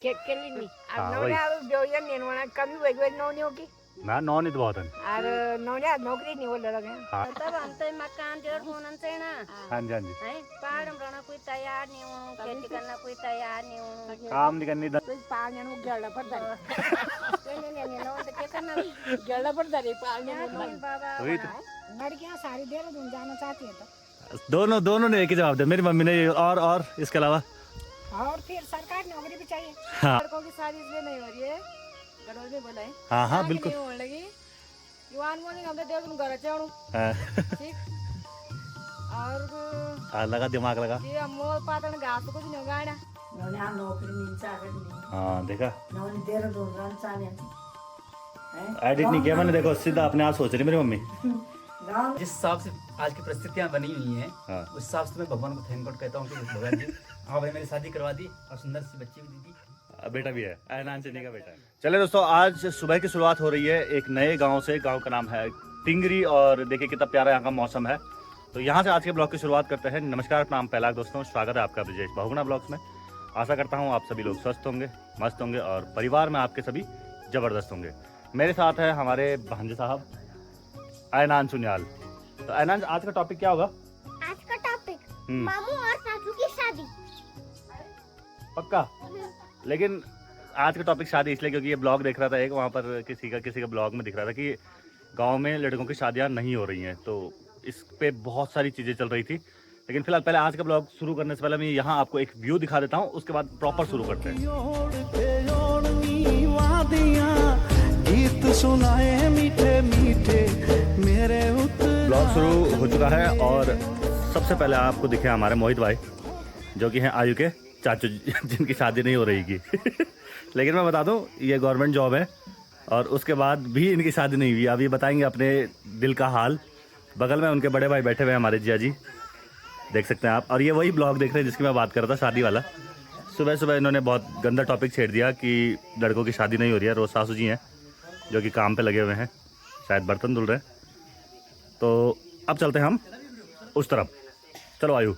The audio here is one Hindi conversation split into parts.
ಕೆಲ್ಲಿನಿ ಹಾ, ನೋಡಿ ಅದು ಜೋಯನ್ ಏನು ಒಣ ಕಮ್ಮಿ ವೇಗ ನೋಡಿ ಹೋಗಿ ना नॉन ही तो बहुत है और ನೋಡಿ ಅದು नौकरी नहीं बोल रहा हाँ तब हम तो मकान डेढ़ होना चाहिए ना हाँ जी हाँ जी है पहाड़ में रहना कोई तैयार नहीं हूँ खेती करना कोई तैयार नहीं हूँ काम नहीं करनी तो पानी नु गड़ा पड़ता नहीं तो क्या करना गड़ा पड़ता रे पानी नहीं बाबा वही तो लड़कियां सारी देहरादून जाना चाहती है तो दोनों ने एक ही जवाब दिया मेरी मम्मी ने और इसके अलावा और फिर सरकार नौकरी भी चाहिए हाँ लड़कों की शादी इसलिए नहीं हो रही है गड़ोल में बोला है हाँ हाँ कि बिल्कुल नहीं होने लगी युवान मोर्निंग हम तो देहरादून घर चढ़ू हाँ, ठीक और लगा दिमाग लगा ये मोर पातन घास कुछ नहीं गाड़ा नौकरी नहीं चाहती हाँ देखा नौकरी देहरादून रहना चाहते एडिट नहीं किया मैंने देखो सीधा अपने आप सोच रही मेरी मम्मी गाँव जिस हिसाब से आज की परिस्थितियां बनी हुई हैं हाँ उस हिसाब से मैं भगवान को थैंक गॉड कहता हूँ कि भगवान जी हाँ भाई मेरी शादी करवा दी और सुंदर सी बच्ची भी दी दी। बेटा भी है ऐनान चनी का बेटा है। चलिए दोस्तों आज सुबह की शुरुआत हो रही है एक नए गांव से। गांव का नाम है टिंगरी और देखिए कितना प्यारा यहाँ का मौसम है। तो यहाँ से आज के ब्लॉग की शुरुआत करते हैं। नमस्कार प्रणाम पहला दोस्तों, स्वागत है आपका ब्रजेश बहुगुणा ब्लॉग्स में। आशा करता हूँ आप सभी लोग स्वस्थ होंगे, मस्त होंगे और परिवार में आपके सभी जबरदस्त होंगे। मेरे साथ है हमारे भांजे साहब ऐनान सुनियाल। तो ऐनान आज का टॉपिक क्या होगा? आज का टॉपिक हम्म, मामू और चाचू की शादी। पक्का। लेकिन आज का टॉपिक शादी इसलिए क्योंकि ये ब्लॉग देख रहा था एक, वहाँ पर किसी का ब्लॉग में दिख रहा था कि गांव में लड़कों की शादियां नहीं हो रही हैं। तो इस पे बहुत सारी चीज़ें चल रही थी। लेकिन फिलहाल पहले आज का ब्लॉग शुरू करने से पहले मैं यहाँ आपको एक व्यू दिखा देता हूँ, उसके बाद प्रॉपर शुरू करते हैं। ब्लॉग शुरू हो चुका है और सबसे पहले आपको दिखे हमारे मोहित भाई जो कि हैं आयु के चाचू जिनकी शादी नहीं हो रही की लेकिन मैं बता दूं ये गवर्नमेंट जॉब है और उसके बाद भी इनकी शादी नहीं हुई। अब ये बताएंगे अपने दिल का हाल। बगल में उनके बड़े भाई बैठे हुए हैं हमारे जिया जी, देख सकते हैं आप। और ये वही ब्लॉग देख रहे हैं जिसकी मैं बात कर रहा था, शादी वाला। सुबह सुबह इन्होंने बहुत गंदा टॉपिक छेड़ दिया कि लड़कों की शादी नहीं हो रही है। रोज सासू जी हैं जो कि काम पे लगे हुए हैं, शायद बर्तन धुल रहे हैं। तो अब चलते हैं हम उस तरफ। चलो आयु।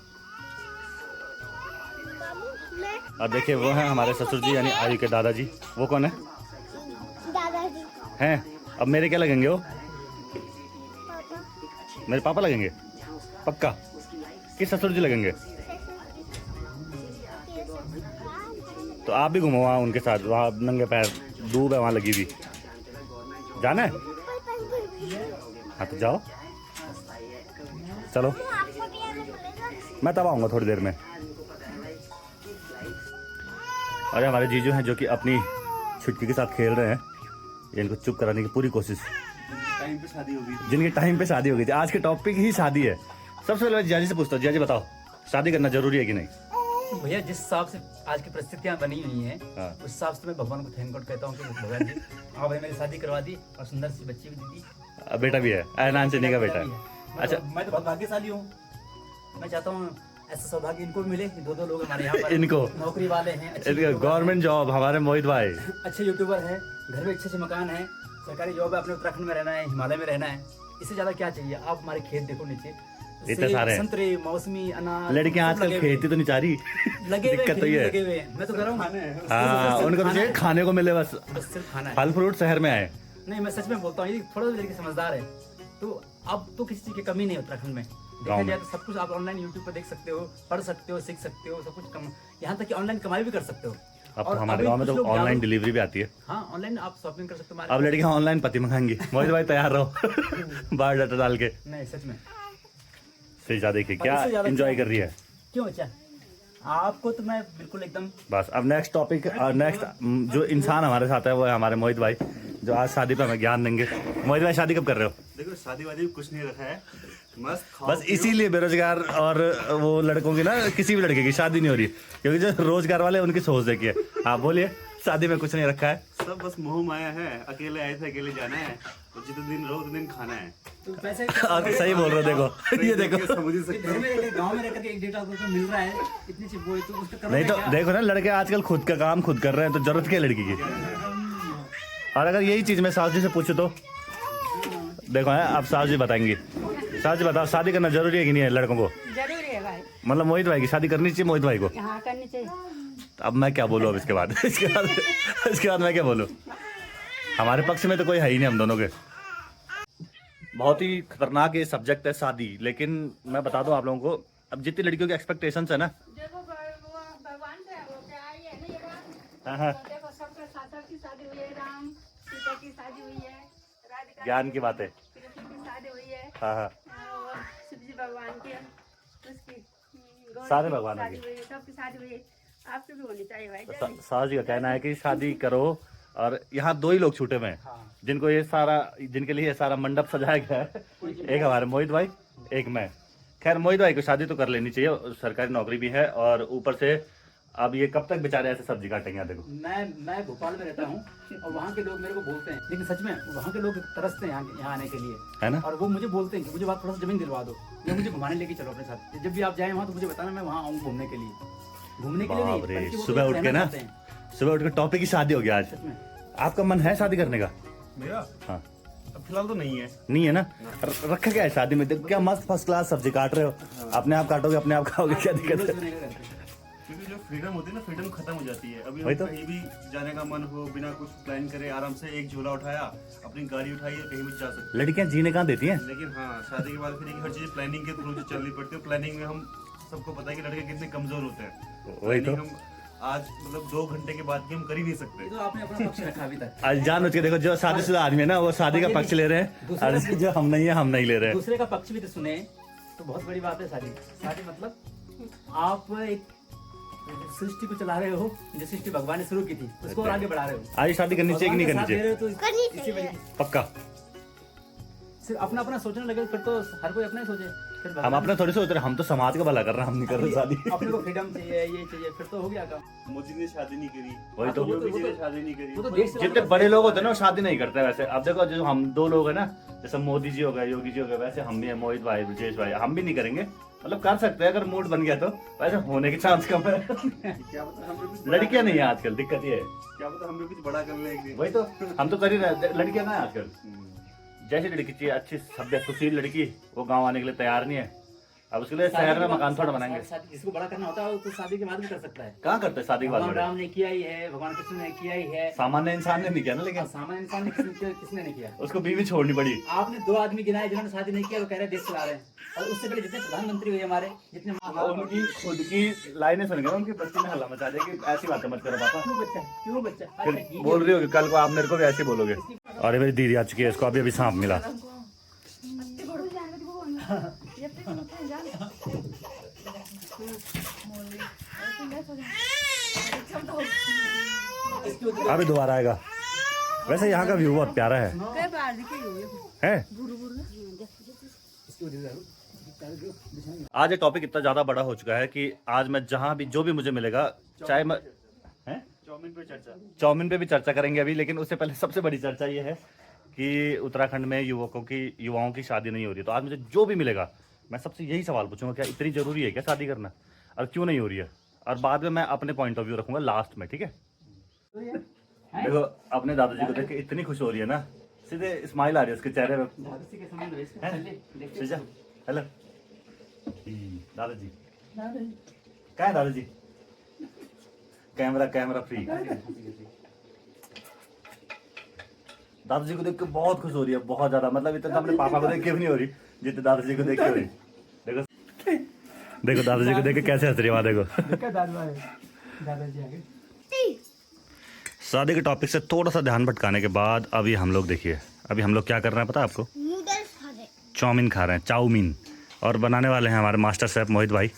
और देखिए वो हैं हमारे ससुर जी यानी आयु के दादाजी। वो कौन है? दादाजी हैं। अब मेरे क्या लगेंगे वो? मेरे पापा लगेंगे पक्का कि ससुर जी लगेंगे? तो आप भी घूमो वहाँ उनके साथ, वहाँ नंगे पैर धूप है वहाँ लगी हुई। जाना है? हाँ तो जाओ, चलो मैं तब आऊँगा थोड़ी देर में। अरे हमारे जीजू हैं जो कि अपनी छुटकी के साथ खेल रहे हैं। ये इनको चुप कराने की पूरी कोशिश। टाइम पे शादी होगी। जिनकी टाइम पे शादी हो गई थी। आज के टॉपिक ही शादी है। सबसे पहले मैं जिया जी से पूछता हूँ, जिया जी बताओ शादी करना जरूरी है कि नहीं? भैया जिस हिसाब से आज की परिस्थितियां बनी हुई हैं हाँ। उस हिसाब से मैं भगवान को थैंक गॉड कहता हूँ कि भगवान जी हाँ भाई मेरी शादी करवा दी और सुंदर सी बच्ची भी दी दी। बेटा भी है, ऐनान चनी का बेटा है। अच्छा। मैं तो बहुत भाग्यशाली हूँ। मैं चाहता हूँ ऐसा सौभाग्य इनको भी मिले। दो लोग हमारे यहाँ पर इनको नौकरी वाले हैं, अच्छे गवर्नमेंट जॉब। हमारे मोहित भाई अच्छे यूट्यूबर हैं, घर में अच्छे मकान है, सरकारी जॉब है, अपने उत्तराखंड में रहना है, हिमालय में रहना है। इससे ज्यादा क्या चाहिए? आप हमारे खेत देखो नीचे, इतने सारे संतरे, मौसमी, अनार। लड़कियां आजकल खेती तो नहीं चाह रही। लगे हुए दिक्कत तो ये लगे है। हुए मैं तो कर रहा हूँ। हाँ उनको तो चाहिए खाने को मिले बस। बस सिर्फ खाना है। फल फ्रूट शहर में आए। नहीं मैं सच में बोलता हूँ, ये थोड़ा सा लड़के समझदार है। तो अब तो किसी चीज की कमी नहीं है उत्तराखंड में। देखा गाँव जाए में तो सब कुछ आप ऑनलाइन यूट्यूब पर देख सकते हो, पढ़ सकते हो, सीख सकते हो, सब कुछ कम। यहाँ तक कि ऑनलाइन कमाई भी कर सकते हो। अब तो और हमारे अभी गांव में कुछ तो लोग ऑनलाइन जागरूक- डिलीवरी भी आती है। हाँ ऑनलाइन आप शॉपिंग कर सकते हो। अब लड़कियां ऑनलाइन पति मंगाएंगी। मोहित भाई तैयार रहो बायोडाटा डाल के। नहीं सच में सही जा देखिए क्या इससे ज्यादा एंजॉय क्या? कर रही है। क्यों अच्छा आपको तो मैं बिल्कुल एकदम। बस अब नेक्स्ट टॉपिक और नेक्स्ट जो इंसान हमारे साथ है वो है हमारे मोहित भाई जो आज शादी पे हमें ज्ञान देंगे। मोहित भाई शादी कब कर रहे हो? देखो शादी वादी कुछ नहीं रखा है, मस्त खाओ बस इसीलिए बेरोजगार और वो लड़कों की ना किसी भी लड़के की शादी नहीं हो रही क्योंकि जो रोजगार वाले उनकी सोच देखिए। हाँ बोलिए, शादी में कुछ नहीं रखा है। सब बस मोह माया है। अकेले आए थे, अकेले जाना है, तो जितने दिन रहो उतने दिन खाना है। तो पैसे और सही बोल रहे हो, देखो ये देखो। समझ ही सकते घर में रहकर, गाँव में रहकर के 1.5 लाख रुपए मिल रहा है, इतनी सी बोई तो उसका करो नहीं तो क्या? देखो ना लड़के आजकल खुद का काम खुद कर रहे हैं तो जरूरत क्या है लड़की की? और अगर यही चीज मैं सास जी से पूछूं तो देखो है अब सास जी बताएंगी। सास जी बताओ शादी करना जरूरी है कि नहीं है लड़कों को? जरूरी है भाई। मतलब मोहित भाई की शादी करनी चाहिए मोहित भाई को? हाँ करनी चाहिए। अब मैं क्या बोलूँ अब इसके बाद इसके बाद मैं क्या बोलूँ। हमारे पक्ष में तो कोई है ही नहीं हम दोनों के। बहुत ही खतरनाक ये सब्जेक्ट है शादी, लेकिन मैं बता दूं आप लोगों को, अब जितनी लड़कियों की एक्सपेक्टेशंस है ना, भगवान से वो क्या आई है ना ये बात। हाँ हाँ, देखो सबके साथ की शादी हुई है, राम सीता की शादी हुई है, राधिका ज्ञान की बात है। कृष्ण की शादी हुई है, हाँ हाँ, और शिव जी भगवान की उसकी गौरी सारे की भगवानों शादी की। हुई है, सबकी शादी हुई है। आपकी भी होनी चाहिए भाई। साहब जी का कहना है कि शादी करो, और यहाँ 2 ही लोग छूटे हुए हैं जिनको ये सारा, जिनके लिए ये सारा मंडप सजाया गया है। एक हमारे मोहित भाई, एक मैं। खैर मोहित भाई को शादी तो कर लेनी चाहिए, सरकारी नौकरी भी है, और ऊपर से अब ये कब तक बेचारे ऐसे सब्जी काटेंगे। देखो मैं भोपाल में रहता हूँ और वहाँ के लोग मेरे को बोलते हैं, लेकिन सच में वहाँ के लोग तरसते हैं यहाँ आने के लिए, है ना। और वो मुझे बोलते हैं कि मुझे बात थोड़ा सा जमीन दिलवा दो, या मुझे घुमाने लेके चलो अपने साथ। जब भी आप जाए वहाँ तो मुझे बताना, मैं वहाँ आऊँ घूमने के लिए। घूमने के लिए नहीं, बाप रे, बल्कि वो सुबह उठ के रहना ना, चाहते हैं। सुबह उठ के टॉपिक की शादी हो गया आज। सच में आपका मन है शादी करने का? मेरा हाँ, अब फिलहाल तो नहीं है। नहीं है ना। रखा क्या है शादी में? देखो क्या मस्त फर्स्ट क्लास सब्जी काट रहे हो, अपने आप काटोगे अपने आप खाओगे, क्या दिक्कत है? नहीं करते हैं। क्योंकि जो फ्रीडम होती है ना, फ्रीडम खत्म हो जाती है। अभी वही हम तो। कहीं भी जाने का मन हो, बिना कुछ प्लान करे आराम से एक झोला उठाया, अपनी गाड़ी उठाई, कहीं भी जा सकते लड़कियां जीने कहाँ देती हैं? हैं। लेकिन हाँ, शादी के बाद फिर ये हर चीज प्लानिंग के थ्रू चलनी पड़ती है। प्लानिंग में हम सबको पता है कि लड़के कितने कमजोर होते हैं। वही तो। Planning हम आज मतलब 2 घंटे के बाद भी हम कर ही नहीं सकते। ये तो आपने अपना पक्ष रखा अभी तक। आज जान के देखो, जो शादीशुदा आदमी है ना, वो शादी का पक्ष ले रहे हैं, और जो हम नहीं है, हम नहीं ले रहे हैं। दूसरे का पक्ष भी तो सुने तो बहुत बड़ी बात है। शादी मतलब आप एक सृष्टि को चला रहे हो, जो सृष्टि भगवान ने शुरू की थी उसको और आगे बढ़ा रहे हो। आज शादी करनी चाहिए कि नहीं करनी भगवान का साथ दे चाहिए? रहे हो तो करनी इसी वजह चाहिए। पक्का। सिर्फ अपना अपना सोचने लगे फिर तो हर कोई अपना ही सोचे। फिर हम भगवान अपने थोड़ी सोच रहे हैं, हम तो समाज का भला कर रहे हैं, हम नहीं कर रहे शादी। अपने को फ्रीडम चाहिए, ये चाहिए, फिर तो हो गया काम। मोदी ने शादी नहीं करी, वही तो। योगी जी ने शादी नहीं वो तो करी। देश से जितने बड़े लोग होते हैं ना, वो शादी नहीं करते वैसे। अब देखो, जो हम 2 लोग हैं ना, जैसे मोदी जी हो गए, योगी जी हो गए, वैसे हम भी हैं, मोहित भाई, ब्रजेश भाई, हम भी नहीं करेंगे। मतलब कर सकते हैं अगर मूड बन गया तो, वैसे होने के चांस कम है। क्या पता हम लोग कुछ लड़कियां नहीं है आजकल, दिक्कत ये है। क्या पता हम लोग कुछ बड़ा कर ले एक दिन। वही तो, हम तो कर ही रहे। लड़कियां ना आजकल जैसी लड़की चाहिए, अच्छी सभ्य सुशील लड़की, वो गाँव आने के लिए तैयार नहीं है। अब उसके लिए शहर में मकान थोड़ा बनाएंगे। जिसको बड़ा करना होता है तो शादी के बाद भी कर सकता है। कहाँ करते हैं शादी के बाद भगवान बड़े? राम ने किया ही है, भगवान कृष्ण ने किया ही है, सामान्य इंसान ने नहीं किया ना, लेकिन सामान्य इंसान ने किसने नहीं किया। उसको बीवी छोड़नी पड़ी। आपने 2 आदमी गिनाए जिन्होंने शादी नहीं किया, वो कह रहे हैं देश चला रहे हैं। और उससे पहले जितने प्रधानमंत्री हुए हमारे, जितने उनकी खुद की लाइनें सुन गए, उनकी बच्ची ने हल्ला मचा दिया कि ऐसी बातें मत करो पापा। क्यों बच्चा फिर बोल रही होगी कल को आप मेरे को भी ऐसे बोलोगे। अरे मेरी दीदी आ चुकी है, इसको अभी अभी सांप मिला। अभी दोबारा आएगा। वैसे यहाँ का व्यू बहुत प्यारा है। आज ये टॉपिक इतना ज्यादा बड़ा हो चुका है कि आज मैं जहाँ भी जो भी मुझे मिलेगा, चाहे मैं हैं चाउमीन पे भी चर्चा करेंगे अभी, लेकिन उससे पहले सबसे बड़ी चर्चा ये है कि उत्तराखंड में युवाओं की शादी नहीं हो रही। तो आज मुझे जो भी मिलेगा मैं सबसे यही सवाल पूछूंगा, क्या इतनी जरूरी है क्या शादी करना, और क्यों नहीं हो रही है? और बाद में मैं अपने पॉइंट ऑफ व्यू रखूंगा लास्ट में, ठीक है? देखो अपने दादाजी को देख के इतनी खुश हो रही है ना, सीधे स्माइल आ रही है उसके चेहरे पे। हेलो दादाजी, क्या है दादाजी? Camera free. दादाजी को देख के बहुत खुश हो रही है, बहुत ज्यादा। मतलब इतना अपने पापा को देख के भी नहीं हो रही जितने दादाजी को देख के हो रही। देखो दादाजी को देख के कैसे हंस रही है, वहाँ देखो। शादी के टॉपिक से थोड़ा सा ध्यान भटकाने के बाद अभी हम लोग देखिए, अभी हम लोग क्या कर रहे हैं पता है आपको? नूडल्स खा रहे। चाउमीन खा रहे हैं, चाउमीन। और बनाने वाले हैं हमारे मास्टर शेफ मोहित भाई।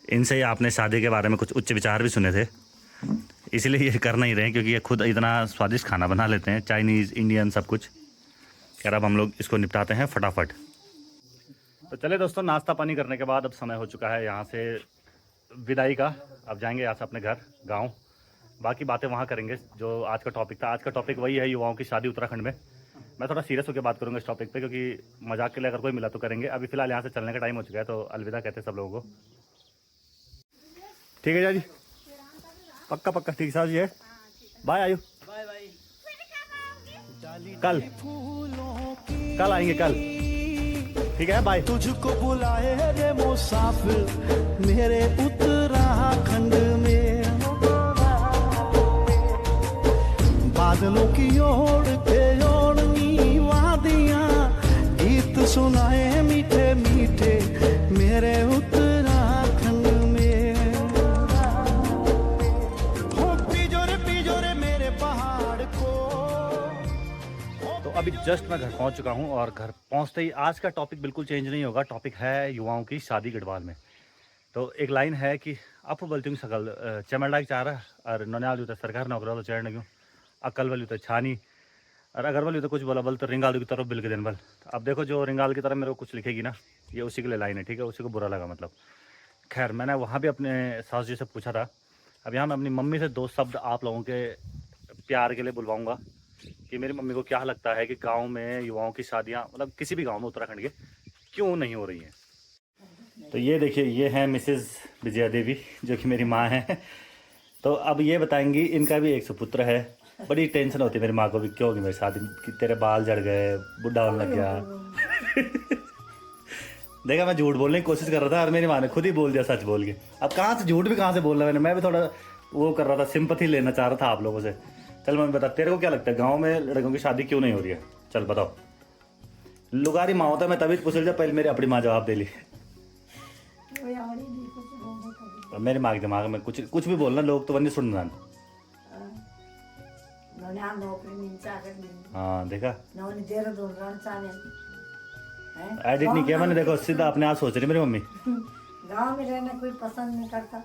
इनसे ही आपने शादी के बारे में कुछ उच्च विचार भी सुने थे, इसलिए ये कर नहीं रहे हैं क्योंकि ये खुद इतना स्वादिष्ट खाना बना लेते हैं, चाइनीज़, इंडियन, सब कुछ। खैर अब हम लोग इसको निपटाते हैं फटाफट। तो चले दोस्तों, नाश्ता पानी करने के बाद अब समय हो चुका है यहाँ से विदाई का। अब जाएंगे यहाँ से अपने घर, गाँव। बाकी बातें वहाँ करेंगे जो आज का टॉपिक था। आज का टॉपिक वही है, युवाओं की शादी उत्तराखंड में। मैं थोड़ा सीरियस होकर बात करूँगा इस टॉपिक पे, क्योंकि मजाक के लिए अगर कोई मिला तो करेंगे। अभी फिलहाल यहाँ से चलने का टाइम हो चुका है, तो अलविदा कहते हैं सब लोगों को। ठीक है जी, पक्का ठीक साहब जी है। बाय आयु, बाय बाय। कल आएंगे कल, ठीक है? बाय। तुझको बुलाए रे मुसाफिर मेरे उत्तराखंड में। बादलों की ओढ़ के ओढ़नी वादियां गीत सुनाए मीठे मीठे मेरे उत्तराखंड में हो पिजोरे मेरे पहाड़ को। तो अभी जस्ट मैं घर पहुंच चुका हूं और घर पहुंचते ही आज का टॉपिक बिल्कुल चेंज नहीं होगा। टॉपिक है युवाओं की शादी गढ़वाल में। तो एक लाइन है कि आप बोलती हूँ सकल चमड़ा चाह रहा और नौनियाल तो सरकार नौकरी तो चढ़ने क्यों अकल वाली तो छानी और अगर वाली तो कुछ बोला बल तो रिंगाल की तरफ बिल के दिन बल। अब देखो जो रिंगाल की तरफ मेरे को कुछ लिखेगी ना ये उसी के लिए लाइन है, ठीक है, उसी को बुरा लगा मतलब। खैर मैंने वहाँ भी अपने सास जी से पूछा था। अब यहाँ मैं अपनी मम्मी से 2 शब्द आप लोगों के प्यार के लिए बुलवाऊँगा कि मेरी मम्मी को क्या लगता है कि गाँव में युवाओं की शादियाँ मतलब किसी भी गाँव में उत्तराखंड के क्यों नहीं हो रही हैं। तो ये देखिए ये है मिसेज़ विजया देवी जो कि मेरी माँ है। तो अब ये बताएंगी इनका भी एक सुपुत्र है। बड़ी टेंशन होती है मेरी माँ को भी क्यों होगी मेरी शादी कि तेरे बाल झड़ गए बुढ़ा होने लग गया। देखा मैं झूठ बोलने की कोशिश कर रहा था और मेरी माँ ने खुद ही बोल दिया सच बोल के। अब कहाँ से झूठ भी कहाँ से बोलना मैं भी थोड़ा वो कर रहा था, सिंपैथी लेना चाह रहा था आप लोगों से। चल मम्मी बता तेरे को क्या लगता है गाँव में लड़कों की शादी क्यों नहीं हो रही है? चल बताओ। लुगारी माँ होता मैं तभी पूछ लिया पहले मेरी अपनी माँ जवाब दे ली। मेरे माँ के दिमाग में कुछ भी बोलना लोग तो बंदी सुनना। हाँ देखा एडिट नहीं किया मैंने, देखो सीधा अपने आप सोच रही मेरी मम्मी। गांव में रहना कोई पसंद नहीं करता,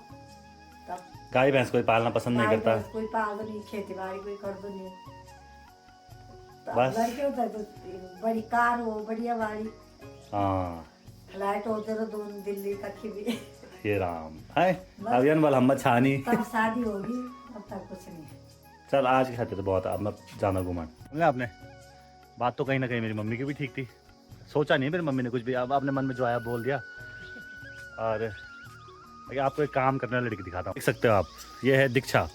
तब गाय भैंस कोई पालना पसंद नहीं करता, कोई पाल दो नहीं, खेती बाड़ी कोई कर दो नहीं। बस लड़के होता है तो बड़ी कार हो बढ़िया वाली, हाँ फ्लाइट होते तो दोनों दिल्ली तक की भी। ये राम है अभियान वाला हम छानी तब शादी होगी, अब तक कुछ नहीं। चल आज की खाते तो बहुत अब मैं जाना घुमान। आपने बात तो कहीं ना कहीं मेरी मम्मी की भी ठीक थी, सोचा नहीं मेरी मम्मी ने कुछ भी, अब अपने मन में जो आया बोल दिया। और आपको एक काम करने वाली लड़की दिखाता हूँ, देख सकते हो आप, ये है दीक्षा,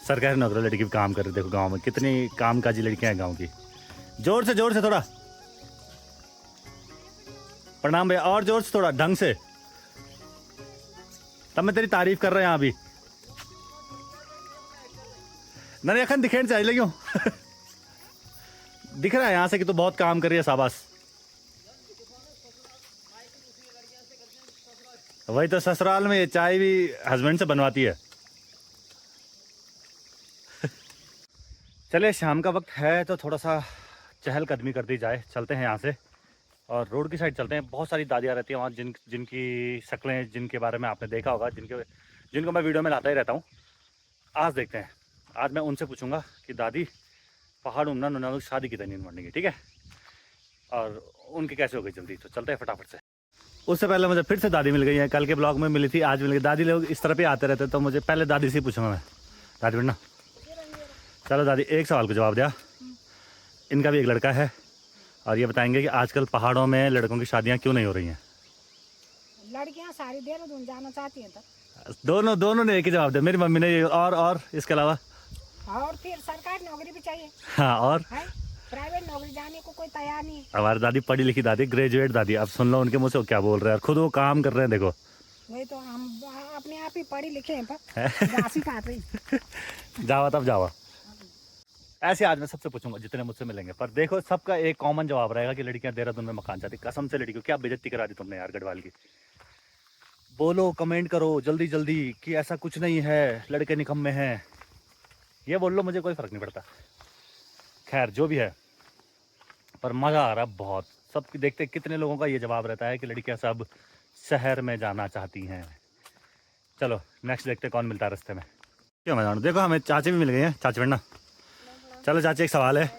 सरकारी नौकरी लड़की भी काम कर रही। देखो गांव में कितनी कामकाजी लड़कियां हैं गांव की। जोर से थोड़ा प्रणाम भैया, और जोर से थोड़ा ढंग से, तब मैं तेरी तारीफ कर रहा हूं यहाँ भी। नहीं अखन दिखेण चाहिए क्यों दिख रहा है यहाँ से कि तो बहुत काम कर रही है, शाबाश। वही तो ससुराल में ये चाय भी हस्बैंड से बनवाती है। चलिए शाम का वक्त है तो थोड़ा सा चहलकदमी कर दी जाए, चलते हैं यहाँ से और रोड की साइड चलते हैं। बहुत सारी दादियाँ रहती हैं वहाँ जिनकी शक्लें जिनके बारे में आपने देखा होगा, जिनको मैं वीडियो में लाता ही रहता हूँ। आज देखते हैं, आज मैं उनसे पूछूंगा कि दादी पहाड़ उमना नौनियाल की शादी कितनी मरने की, ठीक है, और उनकी कैसे हो गई जल्दी। तो चलते हैं फटाफट से। उससे पहले मुझे फिर से दादी मिल गई है, कल के ब्लॉग में मिली थी, आज मिल गई। दादी लोग इस तरफ ही आते रहते तो मुझे पहले दादी से ही पूछूंगा मैं। दादी बेटा चलो दादी एक सवाल को जवाब दिया। इनका भी एक लड़का है और ये बताएंगे कि आजकल पहाड़ों में लड़कों की शादियाँ क्यों नहीं हो रही हैं। लड़कियां सारी देहरादून जाना चाहती हैं दोनों ने एक ही जवाब दिया, मेरी मम्मी ने। और इसके अलावा और फिर सरकारी नौकरी भी चाहिए। हाँ और प्राइवेट नौकरी जाने को कोई तैयार नहीं। हमारी दादी पढ़ी लिखी दादी, ग्रेजुएट दादी। अब सुन लो उनके मुँह से क्या बोल रहे हैं, और खुद वो काम कर रहे हैं। देखो वही तो हम अपने आप ही पढ़े लिखे हैं पर जावा तब जावा। ऐसे आज मैं सबसे पूछूंगा जितने मुझसे मिलेंगे, पर देखो सबका एक कॉमन जवाब रहेगा कि लड़कियां देहरादून में मकान चाहती। कसम से लड़कियों क्या बेइज्जती करा दी तुमने यार गढ़वाल की। बोलो कमेंट करो जल्दी जल्दी कि ऐसा कुछ नहीं है, लड़के निकम्मे हैं, ये बोल लो, मुझे कोई फर्क नहीं पड़ता। खैर जो भी है, पर मज़ा आ रहा बहुत। सब देखते कितने लोगों का ये जवाब रहता है कि लड़कियां सब शहर में जाना चाहती हैं। चलो नेक्स्ट देखते कौन मिलता है रास्ते में। क्यों मैं जानू, देखो हमें चाची भी मिल गई हैं। चाची बेटा चलो चाची एक सवाल है,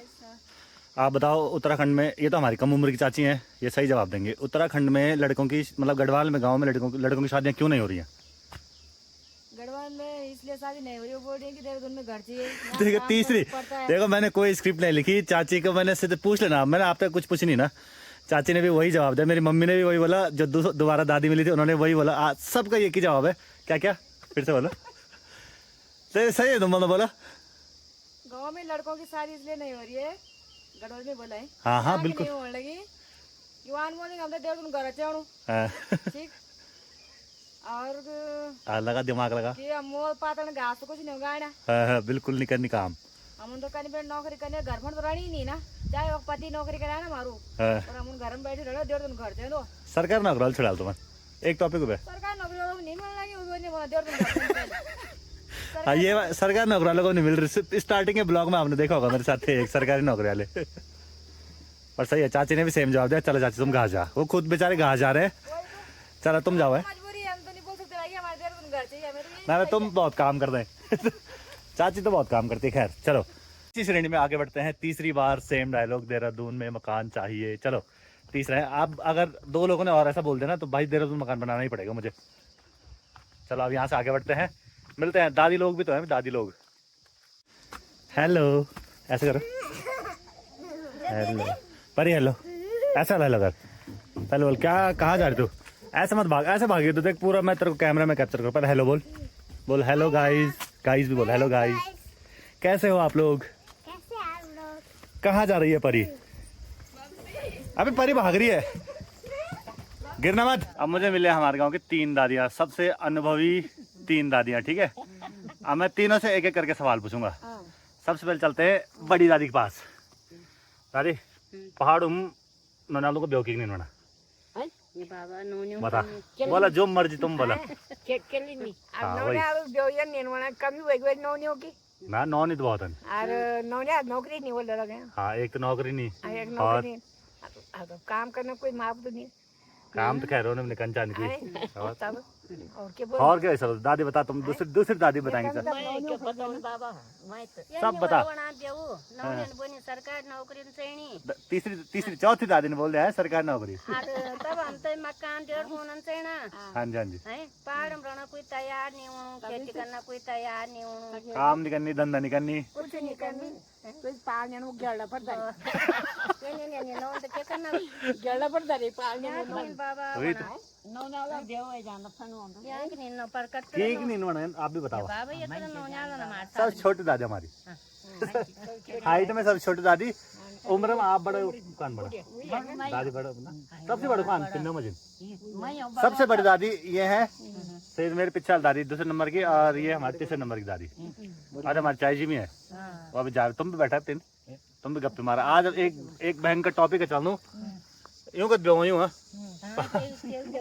आप बताओ उत्तराखंड में, ये तो हमारी कम उम्र की चाची हैं, ये सही जवाब देंगे। उत्तराखंड में लड़कों की मतलब गढ़वाल में गांव में लड़कों की शादियां क्यों नहीं हो रही हैं? गढ़वाल में इसलिए शादी नहीं हो रही, वो बोल रही है कि देहरादून में घर चाहिए। देखो तीसरी, देखो मैंने कोई स्क्रिप्ट नहीं लिखी, चाची को मैंने सिर्फ पूछ लेना, मैंने आप तक कुछ पूछी नहीं ना। चाची ने भी वही जवाब दिया, मेरी मम्मी ने भी वही बोला, जो दोबारा दादी मिली थी उन्होंने वही बोला। सबका एक ही जवाब है। क्या क्या फिर से बोलो। सही है तुम बोला। गाँव में लड़कों की शादी इसलिए नहीं हो रही है, गढ़वाल में बोला है। हाँ बिल्कुल होने लगी युवान बोलेंगे हम तो देहरादून घर चाहिए ठीक। और लगा दिमाग लगा। कि अमो पातन घास तो कुछ नहीं उगाना। हाँ, बिल्कुल नहीं करनी काम। हम तो कहीं पे नौकरी करने घर में तो रही नहीं ना, चाहे वो पति नौकरी करे ना मारू, हाँ। और हम घर में बैठे रहो 1.5 दिन घर थे तो सरकार नौकरी छुड़ाल तुम्हें एक टॉपिक पे। सरकार नौकरी वालों को नहीं मिलना कि वो नहीं बोला 1.5 दिन घर थे। हाँ, ये सरकारी नौकरी वालों को नहीं मिल रही। स्टार्टिंग के ब्लॉग में आपने देखा होगा मेरे साथ थे एक सरकारी नौकरी वाले। पर सही है, चाची ने भी सेम जवाब दिया, चलो चाची तुम घास जा। वो खुद बेचारे घास जा रहे हैं, चलो तुम जाओ। है मजबूरी है, हम तो नहीं बोल सकते भाई हमारे 1.5 दिन घर चाहिए हमें तो। ना तुम बहुत काम कर रहे हैं। चाची तो बहुत काम करती है। खैर चलो इसी श्रेणी में आगे बढ़ते हैं। तीसरी बार सेम डायलॉग, देहरादून में मकान चाहिए। चलो तीसरा है। आप अगर 2 लोगों ने और ऐसा बोल देना तो भाई देहरादून मकान बनाना ही पड़ेगा मुझे। चलो अब यहाँ से आगे बढ़ते हैं, मिलते हैं। दादी लोग भी तो हैं, दादी लोग। हेलो ऐसे करो, हेलो परी, हेलो ऐसा हेलो कर। पहले बोल क्या, कहाँ जा रही तू? ऐसे मत भाग, ऐसे भागी तो देख पूरा मैं तेरे को कैमरा में कैप्चर करूँ। पहले हेलो बोल, बोल हेलो गाइस। गाइस भी बोल, हेलो गाइस। कैसे हो आप लोग? कैसे आप लोग? कहाँ जा रही है परी? अबे परी भाग रही है, गिरना मत। अब मुझे मिले हमारे गांव की 3 दादियाँ, सबसे अनुभवी 3 दादियाँ। ठीक है, अब मैं तीनों से एक एक करके सवाल पूछूंगा। सबसे पहले चलते हैं बड़ी दादी के पास। दादी पहाड़ नोनालू को बेवकी नहीं नोना बाबा नोन्यो बता, बोला जो मर्जी तुम बोला। केली हाँ, अब वही। नौने बेवयन निर्माण कमी वेगवे नौनियों की ना नौन ही तो बहुत है। और नौने नौकरी नहीं बोल लगे। हाँ, एक तो नौकरी नहीं, एक और नौकरी अब काम करना कोई माप तो नहीं काम तो खैर उन्होंने कंचा नहीं है। की। तब और क्या बोल और क्या ऐसा? दादी बता, तुम दूसरी दादी बताएंगे सर। बाबा सब बता। बनी सरकार नौकरी चाहिए। तीसरी चौथी दादी ने बोल दिया है सरकारी नौकरी। तब हम तो मकान 1.5 होना चाहिए ना। हाँ जी, हाँ जी। है पहाड़ में रहना कोई तैयार नहीं हूँ, खेती करना कोई तैयार नहीं हूँ, काम नहीं करनी, धंधा नहीं करनी। कुछ नहीं करनी, कोई पालने को गेड़ा पड़ता है। नौन तो क्या करना गेड़ा पड़ता है पालने को। बाबा वही तो। यहाँ की नहीं पर कट ठीक नहीं नोना, आप भी बताओ। बाबा ये तो नौनियाल ना मार सब छोटी दादी हमारी, हाइट में सब छोटी दादी, उम्र में आप बड़े, कौन बड़ा? दादी बड़ा ना, सबसे बड़ा कौन? तीनों में सबसे बड़ी दादी ये है, फिर मेरे पीछे दादी 2 नंबर की, और ये हमारी 3 नंबर की दादी। और हमारी चाय जी भी है, वो अभी जा रहे। तुम भी बैठा 3, तुम भी गप्पे मारा। आज एक बहन का टॉपिक है, चल यूं कर दो यूं।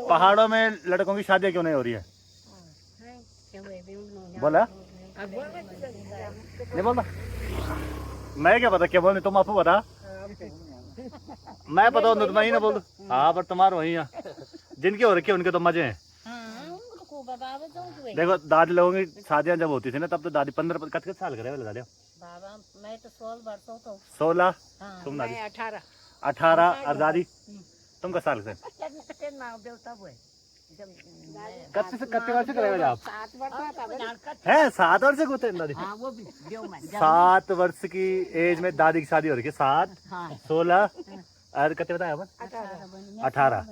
पहाड़ों में लड़कों की शादियां क्यों नहीं हो रही है? बोला नहीं बोलता, मैं क्या पता क्या बोलने, तुम आपको बता। मैं पता हूँ, मैं ही ना बोल। हाँ, पर तुम्हारे वही है, जिनकी हो रखी है उनके तो मजे हैं। देखो दादी लोगों की शादियां जब होती थी ना, तब तो दादी 15 कितने साल करे लगा लिया। बाबा मैं तो 16 वर्षों तो 16। तुम दादी 18 और दादी तुम का साल से कत्ते वर्ष करेगा आप? 7 वर्ष है 7 वर्ष के होते हैं दादी। 7 वर्ष की एज में दादी की शादी हो रही है। 7, 16 और कितने बताया अपन? 18।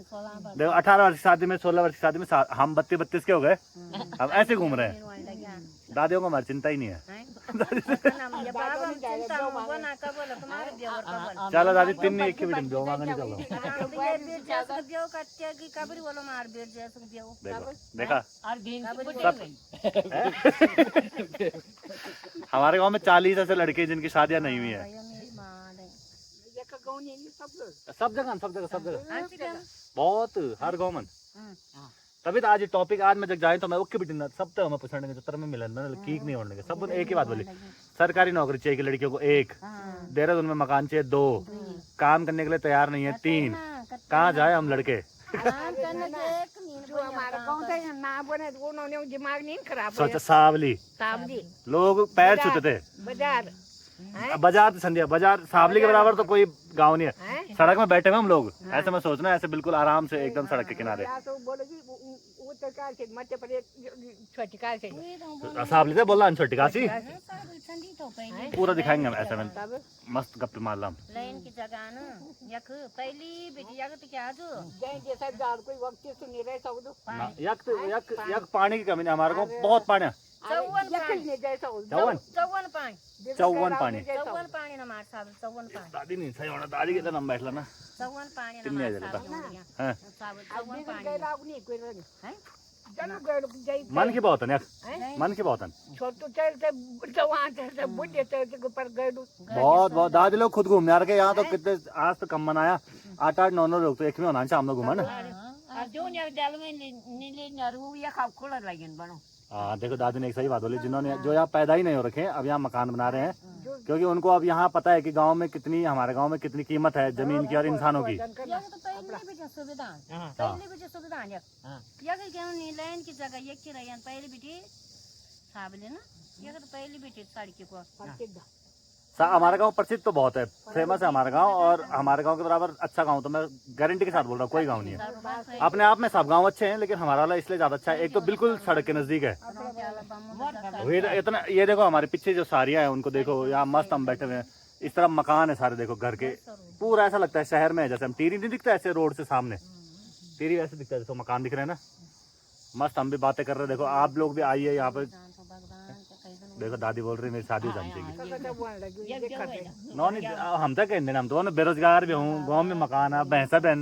देखो 18 वर्ष की शादी में, 16 वर्ष की शादी में हम 32 के हो गए। हम ऐसे घूम रहे हैं। दादियों को हमारी चिंता ही नहीं है। चलो दादी 3 ने एक ही मीटिंग दो मांगने चलो। देखा हमारे गांव में 40 ऐसे लड़के जिनकी शादियां नहीं हुई है। सब जगह बहुत, हर गाँव में। तभी तो आज ये टॉपिक आज में जब जाए तो मैं ओके भी सब तो हमें पूछने के चक्कर में मिलन मैंने कीक नहीं होने के सब एक ही बात बोली, सरकारी नौकरी चाहिए कि लड़कियों को 1, देहरादून में मकान चाहिए 2, काम करने के लिए तैयार नहीं है 3, कहाँ जाए हम लड़के। जो हमारा कौन सा ना बने तो उन्होंने दिमाग नहीं खराब सोचा सावली लोग पैर छूते थे। बाजार तो संध्या बाजार सावली के बराबर तो कोई गांव नहीं है। सड़क में बैठे हुए हम लोग, ऐसे मैं सोचना ऐसे बिल्कुल आराम से एकदम सड़क के किनारे। सावली से बोला छोटी काशी पूरा दिखाएंगे हम ऐसे में मस्त गप्पे मार ला। लाइन की जगह ना यक पहली बिटिया को क्या जो कोई वक्त सुनी रहे यक पानी की कमी नहीं हमारे को, बहुत पानी है। 54 पानी ना मार साहब 54 पानी दादी नहीं सही होना, दादी के तो नाम बैठला ना 54 पानी तीन नहीं आ जाता। चलो गड़ जाई मन की बहुत है मन की बहुत है छोटू चलते जवान चलते बुढ़े चलते के ऊपर गड़ बहुत बहुत दादी लोग खुद घूमने आ रखे यहाँ तो कितने आज तो कम मनाया 8-8 9 लोग तो एक में होना शाम लोग घूमा ना हाँ देखो दादी ने एक सही बात बोली जिन्होंने जो यहाँ पैदा ही नहीं हो रखे अब यहाँ मकान बना रहे हैं क्योंकि उनको अब यहाँ पता है कि गांव में कितनी हमारे गांव में कितनी कीमत है जमीन की और इंसानों की हमारा गांव प्रसिद्ध तो बहुत है फेमस है हमारा गांव और हमारे गांव के बराबर अच्छा गांव तो मैं गारंटी के साथ बोल रहा हूँ कोई गांव नहीं है अपने आप में सब गांव अच्छे हैं लेकिन हमारा वाला इसलिए ज्यादा अच्छा है एक तो बिल्कुल सड़क के नजदीक है इतना ये देखो हमारे पीछे जो सारियां हैं उनको देखो यहाँ मस्त हम बैठे हुए हैं इस तरफ मकान है सारे देखो घर के पूरा ऐसा लगता है शहर में जैसे हम टीरी नहीं दिखता ऐसे रोड से सामने टीरी वैसे दिखता है जैसे मकान दिख रहे हैं ना मस्त हम भी बातें कर रहे हैं देखो आप लोग भी आइए यहाँ पे देखो दादी बोल रही मेरी शादी हो जानी चाहिए नॉन हम तक कहते हम तो बेरोजगार भी हूँ गाँव में मकान है भैंसा बहन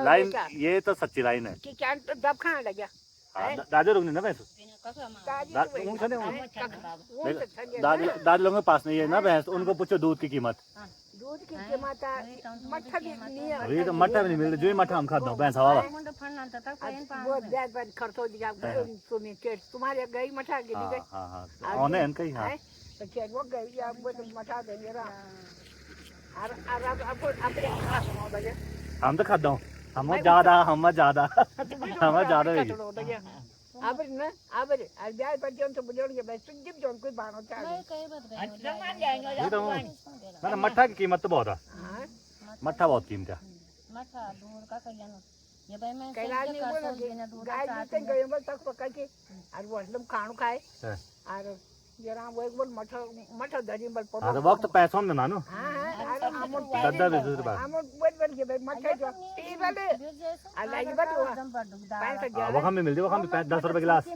लाइन ये तो सच्ची लाइन है दादी लोग नहीं ना भैंस दादी लोगों के पास नहीं है ना भैंस उनको पूछो दूध की कीमत दूध की कीमत मट्ठा भी नहीं है अभी तो मट्ठा भी नहीं मिलता जो ही मट्ठा हम खाता हूँ भैंस हवा वो ब्याज पर खर्च हो दिया तुम्हारे गई मठा के लिए औने हैं कहीं हाँ तो चल वो गई अब वो मठा देंगे रा और अब अपने खास हो गए हम तो खाता हूँ हम ज्यादा भी अब ना अब ब्याज पर जोन तो बुजुर्ग के भाई सुन जिब जोन कोई बानो चाहिए ये तो मैंने मट्ठा की कीमत तो बहुत है मट्ठा बहुत कीमत है मठा दूर का कहियानो ये भाई मैं कैलाश नहीं बोला गाय जीते गए बल तक पका के और वो हम खाणो खाए और जरा वो एक बार मठा दरी बल पर अरे वक्त पैसों में मानो हां हम दादा भी दूर बात हम बन के भाई मठा जो टी वाले अल्लाह की बात हुआ वो हम मिलती वो हम 10 रुपए गिलास 8-10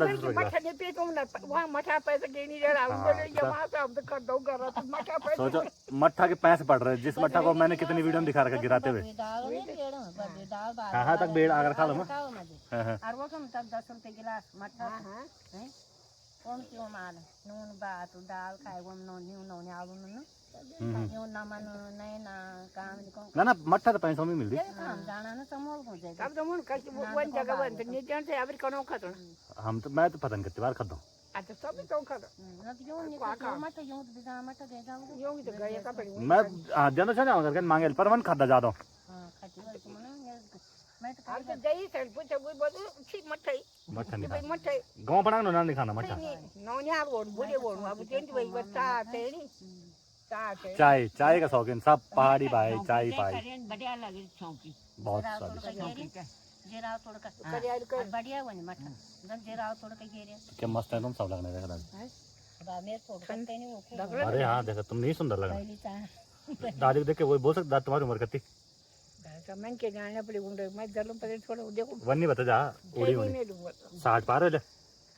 रुपए मठा नहीं पे तुम ना वहां मठा पैसे के नहीं जरा हम बोले ये वहां से हम तो कर दो कर रहा मठा पैसे सोचो मट्ठा के पैसे पड़ रहे जिस मट्ठा को मैंने कितनी वीडियो में दिखा रखा गिराते हुए हाँ तक बेड़ अगर खा लो और वो कम तक 10 रुपए गिलास मठा कौन क्यों माल नून बात दाल खाए वो नून आलू नून ना मन नहीं ना काम ना मट्ठा तो पैसों में मिलती हम जाना ना समोल हो जाए अब तो मन कस वन जगह वन नहीं जानते अब कनो खातो हम तो मैं तो पता नहीं कितनी बार खाता हूँ अच्छा सब तो खातो ना तो यूं नहीं मत यूं तो बिना मत दे जाओ यूं तो गए का पड़ी मैं जाना चाहता करके मांगे पर वन खाता ज्यादा हां खाती वाली को ना मैं तो अब तो गई सर पूछ कोई बोल छी मठाई मट्ठा नहीं खाता मठाई गांव पड़ा ना नहीं खाना मट्ठा नौनिया बोल बुढ़े बोल अब तेंदी भाई बच्चा तेरी चाय का शौकीन सब पहाड़ी भाई चाय पाई बढ़िया लगे चौकी बहुत स्वादिष्ट जेरा तोड़ का बढ़िया बनी मठा जब जेरा तोड़ के घेरे क्या मस्त है तुम सब लगने देखा बा मेरे तोड़ करते नहीं वो अरे हाँ देखो तुम नहीं सुंदर लग रहा दादी को देख के वही बोल सकते तुम्हारी उम्र कितनी मन के जाने पड़े गुंडे मैं दलों पर थोड़ा देखो वन नहीं बता जा उड़ी हुई 60 पार है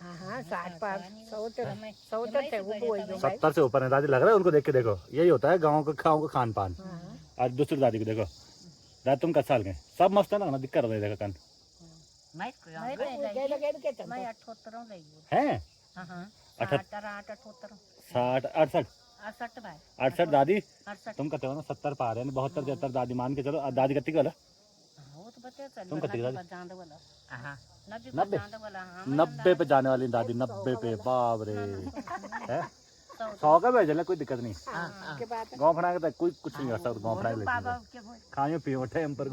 हाँ 60 पार 70 से ऊपर हुई 70 से ऊपर है दादी लग रहा है उनको देख के देखो यही होता है गाँव का खान पान आज दूसरी दादी को देखो दादी तुम 10 साल के सब मस्त है ना दिक्कत हो देखो कन मैं 78 ले हैं हां 68 भाई 68 दादी 68 तुम कहते हो ना 70 पार है 72 73 दादी मान के चलो दादी कत्ती वाला वो तो बता चल तुम कत्ती दादी जान वाला हां 90 पे जाने वाली दादी 90 पे बाप रे है 100 का भेज ले कोई दिक्कत नहीं गाँव फड़ा के कोई कुछ नहीं करता गाँव फड़ा ले खाओ पियो टाइम पर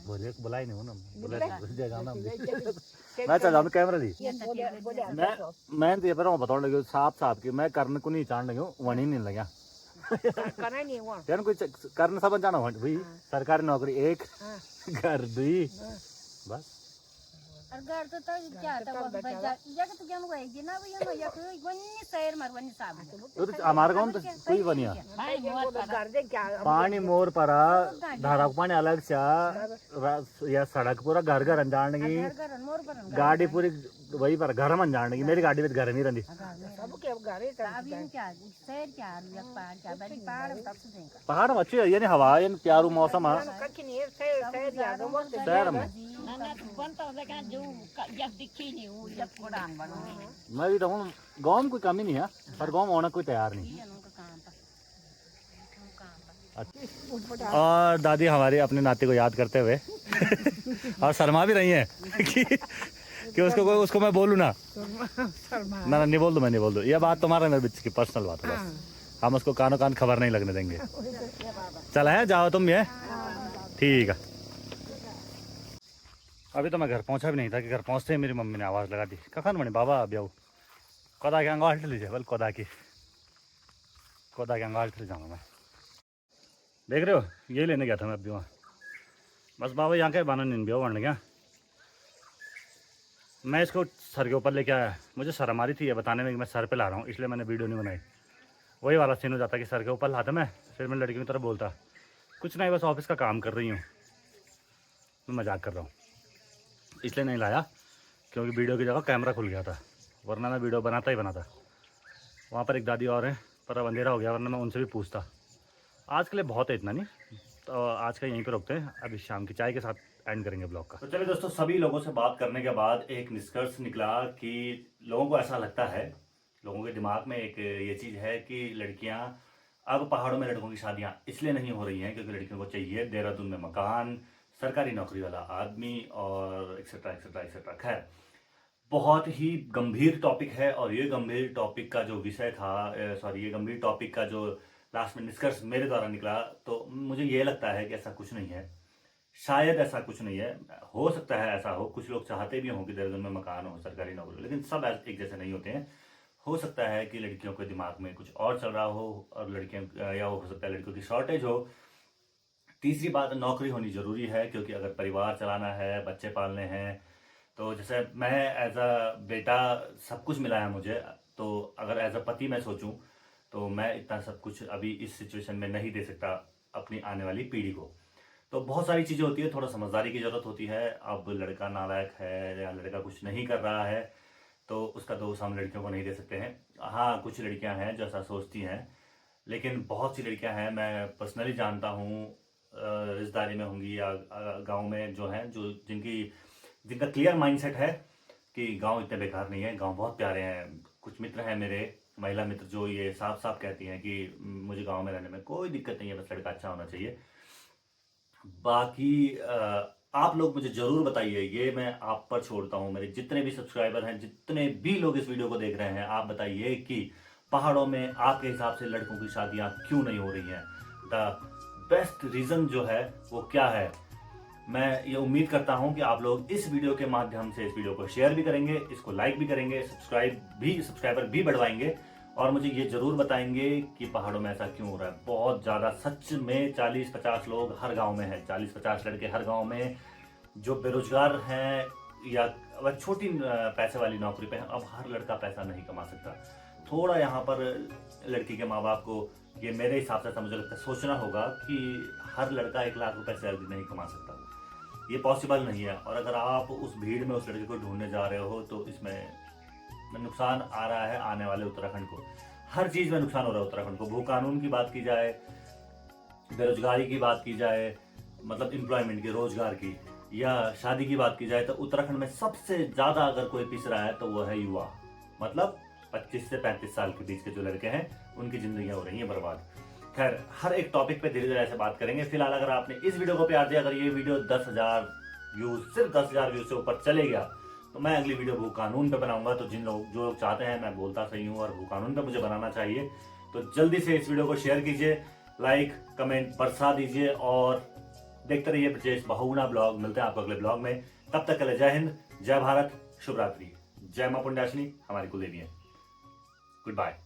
बोले बुलाई नहीं हो ना मैं चल जाऊँ कैमरा दी मैं तो ये पर बताने लगे साफ साफ की मैं करने को नहीं चाहने लगे वही नहीं लगा करना नहीं हुआ यार कोई करना सब जाना भाई सरकारी नौकरी एक घर दुई बस घर तो क्या था वो या तो क्या हुआ है ना भैया या कोई वनी शहर मार वनी साहब तो हमारे गांव में तो कोई बनिया पानी मोर परा धारा पानी अलग सा या सड़क पूरा घर घर अंजान की गाड़ी पूरी वही पर घर मन जाने की मेरी गाड़ी में घर नहीं रही सबके अब घरे अब इन क्या शहर क्या एक पहाड़ क्या बड़ी पहाड़ में तब से देंगे पहाड़ में अच्छी है यानी हवा ये प्यारू मौसम है कच्ची नहीं है शहर यादों में शहर में ना ना बनता होता क्या जो जब दिखी नहीं वो जब कोडान बनो मैं भी रहूँ गाँव में कोई कमी नहीं है पर गाँव में होना कोई तैयार नहीं और दादी हमारी अपने नाते को याद करते हुए और शर्मा भी रही हैं कि उसको मैं बोलूँ ना ना नहीं बोल दूँ मैं नहीं बोल दूँ ये बात तुम्हारा मेरे बीच की पर्सनल बात है बस हम उसको कानों कान खबर नहीं लगने देंगे चला है जाओ तुम ये ठीक है अभी तो मैं घर पहुंचा भी नहीं था कि घर पहुंचते ही मेरी मम्मी ने आवाज़ लगा दी कखन बने बाबा ब्याऊ कोदा के अंगाल ठे लीजिए बोल कोदा के अंगाल ठे जाऊँगा मैं देख रहे हो ये लेने गया था मैं अभी वहाँ बस बाबा यहाँ के बाना नहीं ब्याह बढ़ने गया मैं इसको सर के ऊपर लेके आया मुझे शर्म आ रही थी ये बताने में कि मैं सर पे ला रहा हूँ इसलिए मैंने वीडियो नहीं बनाई वही वाला सीन हो जाता कि सर के ऊपर लाता मैं फिर मैं लड़की की तरफ बोलता कुछ नहीं बस ऑफिस का काम कर रही हूँ मैं मजाक कर रहा हूँ इसलिए नहीं लाया क्योंकि वीडियो की जगह कैमरा खुल गया था वरना मैं वीडियो बनाता ही बनाता वहाँ पर एक दादी और हैं पर अब अंधेरा हो गया वरना मैं उनसे भी पूछता आज के लिए बहुत है इतना नहीं तो आज का यहीं पे रोकते हैं अभी शाम की चाय के साथ एंड करेंगे ब्लॉग का तो चलिए दोस्तों सभी लोगों से बात करने के बाद एक निष्कर्ष निकला कि लोगों को ऐसा लगता है लोगों के दिमाग में एक ये चीज़ है कि लड़कियां अब पहाड़ों में लड़कों की शादियां इसलिए नहीं हो रही हैं क्योंकि लड़कियों को चाहिए देहरादून में मकान सरकारी नौकरी वाला आदमी और एक्सेट्रा एक्सेट्रा एक्सेट्रा खैर बहुत ही गंभीर टॉपिक है और ये गंभीर टॉपिक का जो विषय था ये गंभीर टॉपिक का जो लास्ट में निष्कर्ष मेरे द्वारा निकला तो मुझे ये लगता है कि ऐसा कुछ नहीं है शायद ऐसा कुछ नहीं है हो सकता है ऐसा हो कुछ लोग चाहते भी हों कि देहरादून में मकान हो सरकारी नौकरी लेकिन सब एक जैसे नहीं होते हैं हो सकता है कि लड़कियों के दिमाग में कुछ और चल रहा हो और लड़कियों या हो सकता है लड़कियों की शॉर्टेज हो तीसरी बात नौकरी होनी ज़रूरी है क्योंकि अगर परिवार चलाना है बच्चे पालने हैं तो जैसे मैं एज अ बेटा सब कुछ मिला है मुझे तो अगर एज अ पति मैं सोचूं तो मैं इतना सब कुछ अभी इस सिचुएशन में नहीं दे सकता अपनी आने वाली पीढ़ी को तो बहुत सारी चीज़ें होती है थोड़ा समझदारी की ज़रूरत होती है अब लड़का नालायक है या लड़का कुछ नहीं कर रहा है तो उसका दोष हम लड़कियों को नहीं दे सकते हैं हाँ कुछ लड़कियां हैं जो ऐसा सोचती हैं लेकिन बहुत सी लड़कियां हैं मैं पर्सनली जानता हूँ रिश्तेदारी में होंगी या गांव में जो हैं जो जिनका क्लियर माइंडसेट है कि गांव इतने बेकार नहीं है गांव बहुत प्यारे हैं कुछ मित्र हैं मेरे महिला मित्र जो ये साफ साफ कहती हैं कि मुझे गांव में रहने में कोई दिक्कत नहीं है बस लड़का अच्छा होना चाहिए बाकी आप लोग मुझे ज़रूर बताइए ये मैं आप पर छोड़ता हूँ मेरे जितने भी सब्सक्राइबर हैं जितने भी लोग इस वीडियो को देख रहे हैं आप बताइए कि पहाड़ों में आपके हिसाब से लड़कों की शादियाँ क्यों नहीं हो रही हैं द बेस्ट रीज़न जो है वो क्या है मैं ये उम्मीद करता हूं कि आप लोग इस वीडियो के माध्यम से इस वीडियो को शेयर भी करेंगे इसको लाइक भी करेंगे सब्सक्राइबर भी बढ़वाएंगे और मुझे ये जरूर बताएंगे कि पहाड़ों में ऐसा क्यों हो रहा है बहुत ज़्यादा सच में 40-50 लोग हर गांव में हैं 40-50 लड़के हर गांव में जो बेरोजगार हैं या छोटी पैसे वाली नौकरी पे हैं अब हर लड़का पैसा नहीं कमा सकता थोड़ा यहाँ पर लड़की के माँ बाप को ये मेरे हिसाब से मुझे लगता है सोचना होगा कि हर लड़का 1 लाख रुपए सैलरी नहीं कमा सकता ये पॉसिबल नहीं है और अगर आप उस भीड़ में उस लड़के को ढूंढने जा रहे हो तो इसमें नुकसान आ रहा है आने वाले उत्तराखंड को हर चीज़ में नुकसान हो रहा है उत्तराखंड को भू कानून की बात की जाए बेरोजगारी की बात की जाए मतलब एम्प्लॉयमेंट की रोजगार की या शादी की बात की जाए तो उत्तराखंड में सबसे ज़्यादा अगर कोई पिस रहा है तो वो है युवा मतलब 25 से 35 साल के बीच के जो लड़के हैं उनकी जिंदगियां हो रही हैं बर्बाद खैर हर एक टॉपिक पे धीरे धीरे ऐसे बात करेंगे फिलहाल अगर आपने इस वीडियो को प्यार दिया अगर ये वीडियो 10,000 व्यूज सिर्फ 10,000 व्यूज से ऊपर चले गया तो मैं अगली वीडियो भू कानून पे बनाऊंगा तो जो लोग चाहते हैं मैं बोलता सही हूँ और भू कानून पे मुझे बनाना चाहिए तो जल्दी से इस वीडियो को शेयर कीजिए लाइक कमेंट बरसा दीजिए और देखते रहिए ब्रजेश बहुगुणा ब्लॉग मिलते हैं आपको अगले ब्लॉग में तब तक के लिए जय हिंद जय भारत शुभ रात्रि जय मां पुण्यवासिनी हमारी कुलदेवी है गुड बाय